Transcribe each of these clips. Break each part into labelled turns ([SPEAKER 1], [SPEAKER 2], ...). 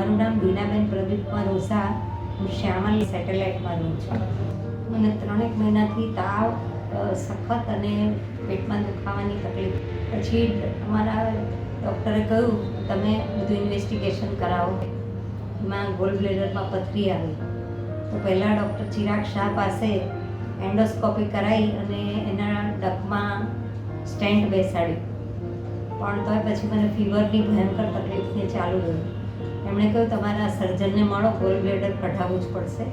[SPEAKER 1] મારું નામ બીનાબેન પ્રદીપકુમાર ઓઝા. હું શ્યામલ સેટેલાઇટમાં રહું છું. મને 3 મહિનાથી તાવ, સખત અને પેટમાં દુખાવાની તકલીફ. પછી અમારા ડૉક્ટરે કહ્યું તમે બધું ઇન્વેસ્ટિગેશન કરાવો. એમાં ગોલ્ડ બ્લેડરમાં પથરી આવી. તો પહેલાં ડૉક્ટર ચિરાગ શાહ પાસે એન્ડોસ્કોપી કરાવી અને એના ડકમાં સ્ટેન્ટ બેસાડ્યું. પણ તોય પછી મને ફીવરની ભયંકર તકલીફને ચાલુ રહ્યું. એમણે કહ્યું તમારા સર્જનને મળો, ગોલ્ડ બ્લેડર કઢાવવું જ પડશે.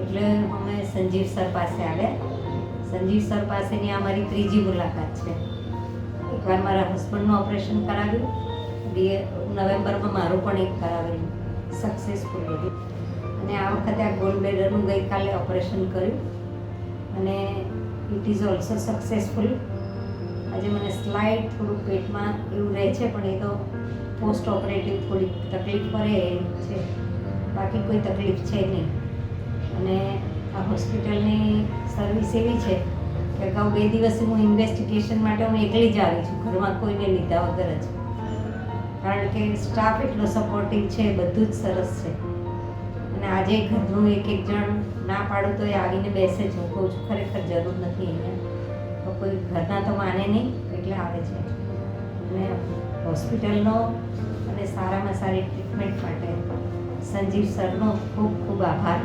[SPEAKER 1] એટલે અમે સંજીવ સર પાસે આવ્યા. સંજીવ સર પાસેની આ મારી 3જી મુલાકાત છે. એકવાર મારા હસબન્ડનું ઓપરેશન કરાવ્યું, નવેમ્બરમાં મારું પણ એક કરાવેલું, સક્સેસફુલ હતું. અને આ વખતે આ ગોલ્ડ બ્લેડરનું ગઈકાલે ઓપરેશન કર્યું અને ઇટ ઇઝ ઓલ્સો સક્સેસફુલ. આજે મને સ્લાઇડ થોડું પેટમાં એવું રહે છે, પણ એ તો પોસ્ટ ઓપરેટિવ થોડીક તકલીફ પડે છે, બાકી કોઈ તકલીફ છે નહીં. અને આ હોસ્પિટલની સર્વિસ એવી છે કે અગાઉ 2 દિવસે હું ઇન્વેસ્ટિગેશન માટે હું એકલી જ આવી છું, ઘરમાં કોઈને લીધા વગર જ. કારણ કે સ્ટાફ એટલો સપોર્ટિવ છે, બધું જ સરસ છે. અને આજે ઘરનું એક જણ ના પાડું તો એ આવીને બેસે છે. હું કહું છું ખરેખર જરૂર નથી અહીંયા, તો કોઈ ઘરના તો માને નહીં એટલે આવે છે. અને હોસ્પિટલનો અને સારામાં સારી ટ્રીટમેન્ટ માટે સંજીવ સરનો ખૂબ ખૂબ આભાર.